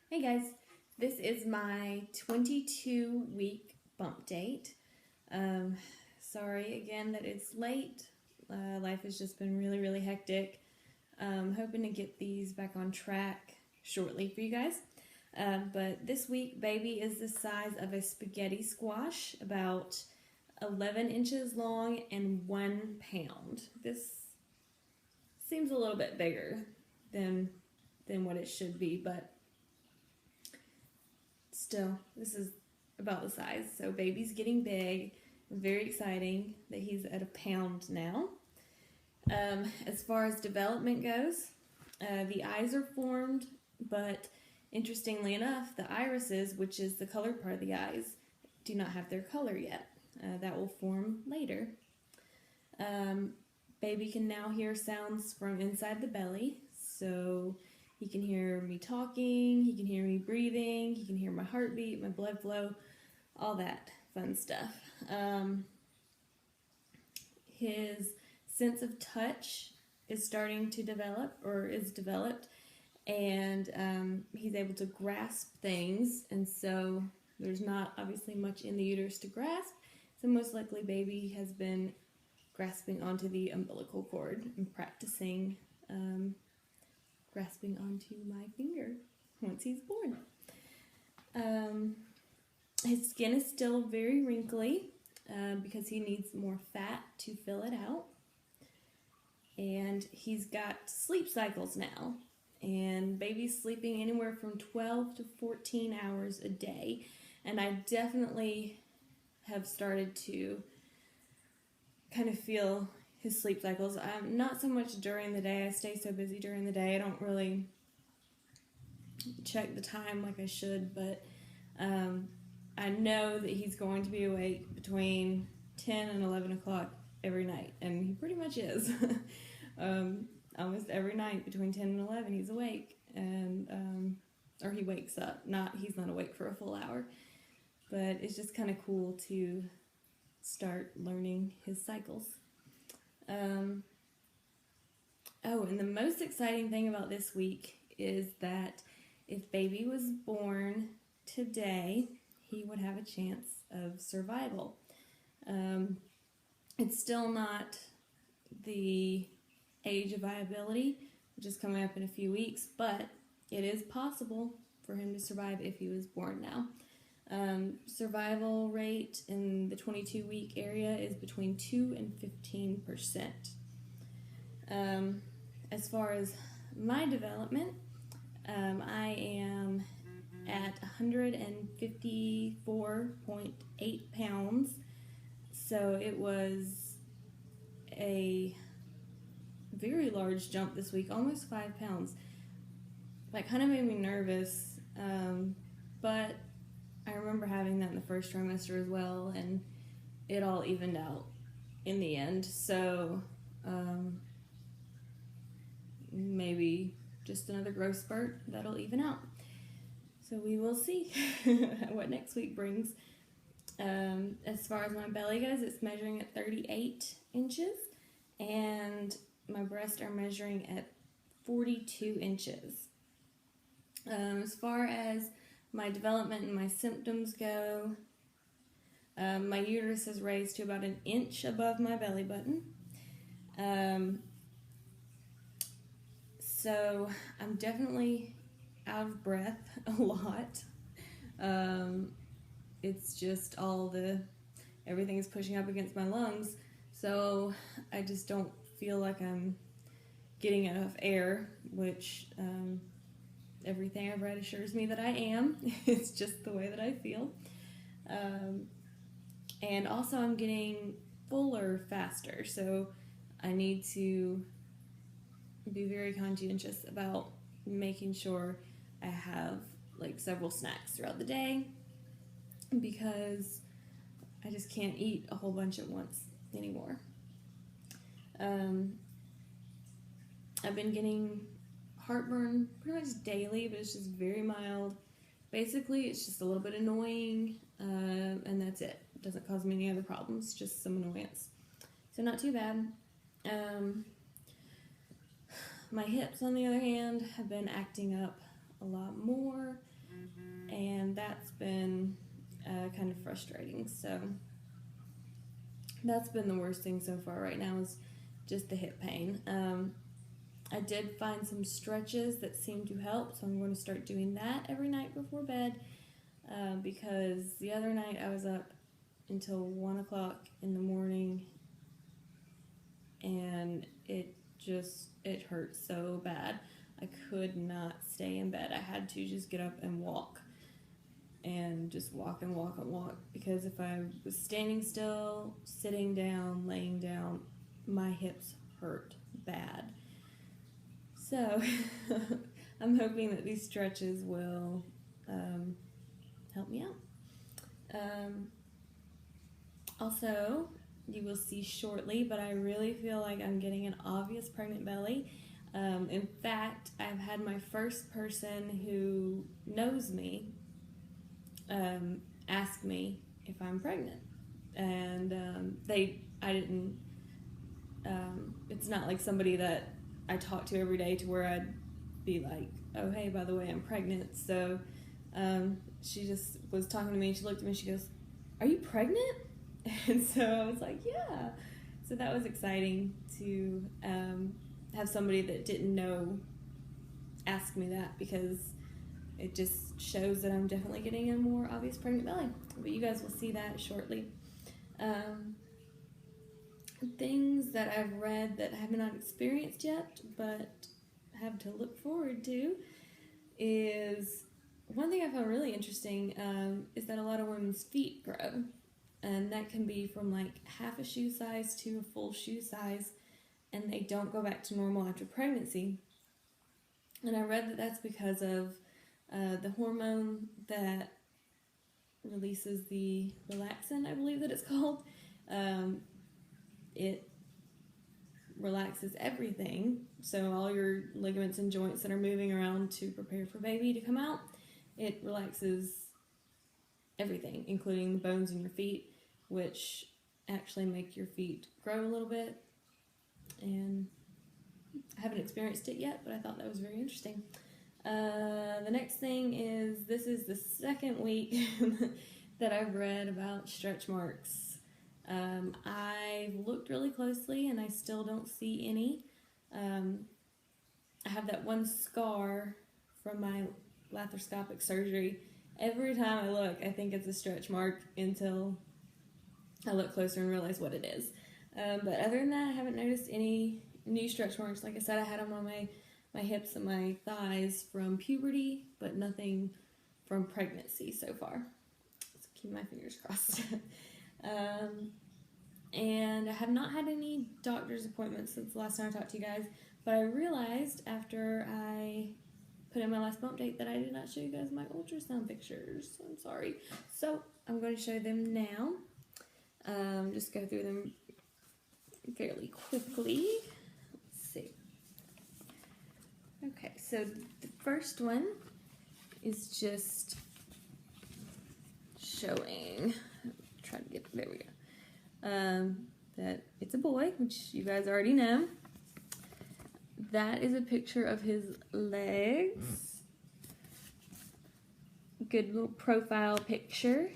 Hey guys, this is my 22-week bump date. Sorry again that it's late. Life has just been really hectic. Hoping to get these back on track shortly for you guys. But this week, baby is the size of a spaghetti squash, about 11 inches long and 1 pound. This seems a little bit bigger than what it should be, but still, this is about the size. So baby's getting big. Very exciting that he's at a pound now. As far as development goes, the eyes are formed, but interestingly enough, the irises, which is the colored part of the eyes, do not have their color yet. That will form later. Baby can now hear sounds from inside the belly, so he can hear me talking, he can hear me breathing, he can hear my heartbeat, my blood flow, all that fun stuff. His sense of touch is starting to develop, or is developed, and he's able to grasp things, and so there's not obviously much in the uterus to grasp, so most likely baby has been grasping onto the umbilical cord and practicing grasping onto my finger once he's born. His skin is still very wrinkly because he needs more fat to fill it out. And he's got sleep cycles now. And baby's sleeping anywhere from 12 to 14 hours a day. And I definitely have started to kind of feel his sleep cycles. Not so much during the day. I stay so busy during the day. I don't really check the time like I should, but I know that he's going to be awake between 10 and 11 o'clock every night, and he pretty much is. Almost every night between 10 and 11 he's awake, and or he wakes up. He's not awake for a full hour, but it's just kind of cool to start learning his cycles. And the most exciting thing about this week is that if baby was born today, he would have a chance of survival. It's still not the age of viability, which is coming up in a few weeks, but it is possible for him to survive if he was born now. Survival rate in the 22-week area is between 2 and 15%. As far as my development, I am at 154.8 pounds, so it was a very large jump this week, almost 5 pounds. That kind of made me nervous, but I remember having that in the first trimester as well, and it all evened out in the end. So maybe just another growth spurt that'll even out. So we will see what next week brings. As far as my belly goes, it's measuring at 38 inches, and my breasts are measuring at 42 inches. As far as my development and my symptoms go, my uterus is raised to about 1 inch above my belly button. So I'm definitely out of breath a lot. It's just everything is pushing up against my lungs, so I just don't feel like I'm getting enough air, which everything I've read assures me that I am. It's just the way that I feel. And also I'm getting fuller faster, so I need to be very conscientious about making sure I have like several snacks throughout the day, because I just can't eat a whole bunch at once anymore. I've been getting heartburn pretty much daily, but it's just very mild. Basically, it's just a little bit annoying, and that's it. It doesn't cause me any other problems, just some annoyance. So not too bad. My hips, on the other hand, have been acting up a lot more. that's been kind of frustrating. So that's been the worst thing so far right now, is just the hip pain. I did find some stretches that seem to help, so I'm going to start doing that every night before bed, because the other night I was up until 1 o'clock in the morning, and it hurt so bad. I could not stay in bed. I had to just get up and walk, and just walk and walk and walk, because if I was standing still, sitting down, laying down, my hips hurt bad. So I'm hoping that these stretches will help me out. Also, you will see shortly, but I really feel like I'm getting an obvious pregnant belly. In fact, I've had my first person who knows me ask me if I'm pregnant, and I didn't. It's not like somebody that I talk to every day to where I'd be like, oh, hey, by the way, I'm pregnant. So she just was talking to me, and she looked at me, and she goes, are you pregnant? And so I was like, yeah. So that was exciting to have somebody that didn't know ask me that, because it just shows that I'm definitely getting a more obvious pregnant belly. But you guys will see that shortly. Things that I've read that I have not experienced yet, but have to look forward to, is one thing I found really interesting is that a lot of women's feet grow, and that can be from like half a shoe size to a full shoe size, and they don't go back to normal after pregnancy. And I read that that's because of the hormone that releases the relaxin, I believe that it's called. It relaxes everything, so all your ligaments and joints that are moving around to prepare for baby to come out, it relaxes everything, including the bones in your feet, which actually make your feet grow a little bit. And I haven't experienced it yet, but I thought that was very interesting. The next thing is, this is the second week that I've read about stretch marks. I've looked really closely and I still don't see any. I have that one scar from my laparoscopic surgery. Every time I look, I think it's a stretch mark until I look closer and realize what it is. But other than that, I haven't noticed any new stretch marks. Like I said, I had them on my hips and my thighs from puberty, but nothing from pregnancy so far. So keep my fingers crossed. And I have not had any doctor's appointments since the last time I talked to you guys, but I realized after I put in my last bump date that I did not show you guys my ultrasound pictures. I'm sorry. So I'm going to show them now. Just go through them fairly quickly. Let's see. Okay, so the first one is just showing, try to get, there we go, that it's a boy, which you guys already know. That is a picture of his legs. Good little profile picture.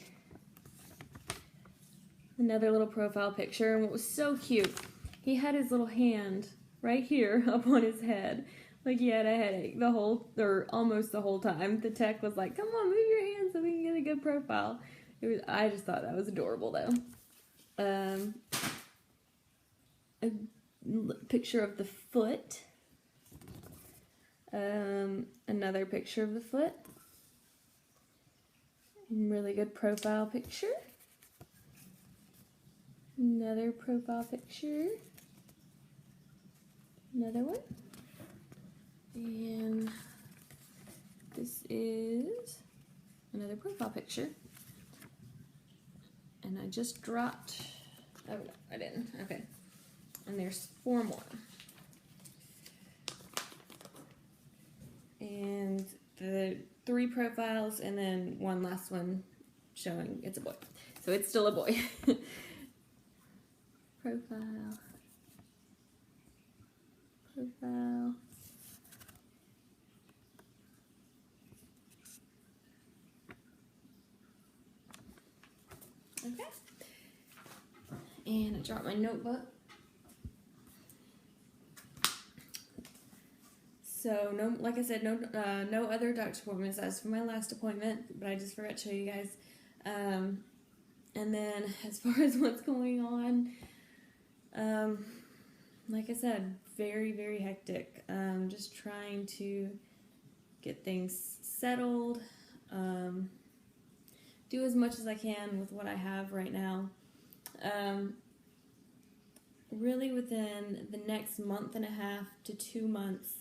Another little profile picture, and what was so cute, he had his little hand right here up on his head, like he had a headache the whole, or almost the whole time. The tech was like, come on, move your hand so we can get a good profile. I just thought that was adorable though. A picture of the foot. Another picture of the foot. Really good profile picture. Another profile picture. Another one. And this is another profile picture. And I just dropped, oh no, I didn't, okay. And there's 4 more. And the 3 profiles, and then one last one showing it's a boy. So it's still a boy. Profile. Profile. Okay. And I dropped my notebook. So no, like I said, no other doctor's appointments. That's for my last appointment, but I just forgot to show you guys. And then as far as what's going on, like I said, very, very hectic. Just trying to get things settled, do as much as I can with what I have right now. Really within the next month and a half to 2 months,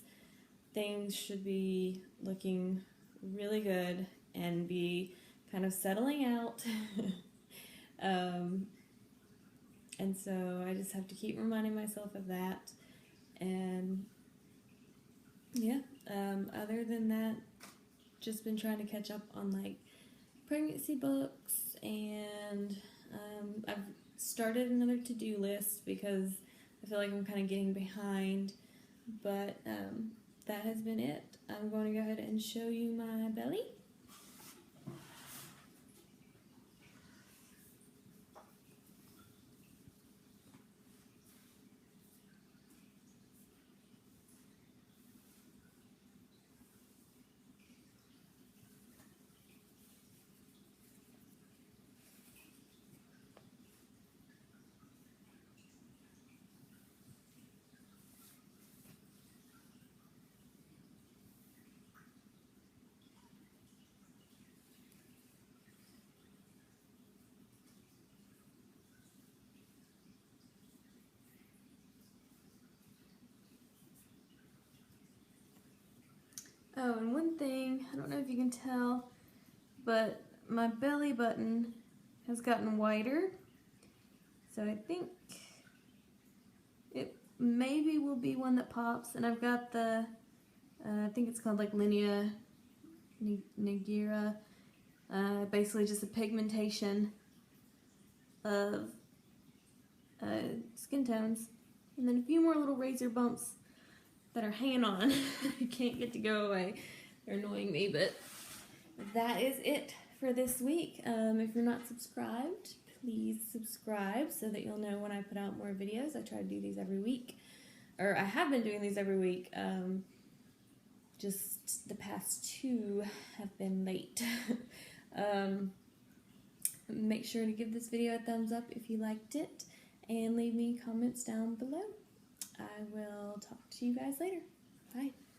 things should be looking really good and be kind of settling out. And so I just have to keep reminding myself of that. And yeah, other than that, just been trying to catch up on like pregnancy books, and I've started another to-do list because I feel like I'm kind of getting behind, but that has been it. I'm going to go ahead and show you my belly. Oh, and one thing, I don't know if you can tell, but my belly button has gotten wider. So I think it maybe will be one that pops. And I've got the, I think it's called like linea nigra, basically just a pigmentation of skin tones. And then a few more little razor bumps that are hanging on. I can't get to go away. They're annoying me, but that is it for this week. If you're not subscribed, please subscribe so that you'll know when I put out more videos. I try to do these every week, or I have been doing these every week. Just the past 2 have been late. Make sure to give this video a thumbs up if you liked it, and leave me comments down below. I will talk to you guys later. Bye.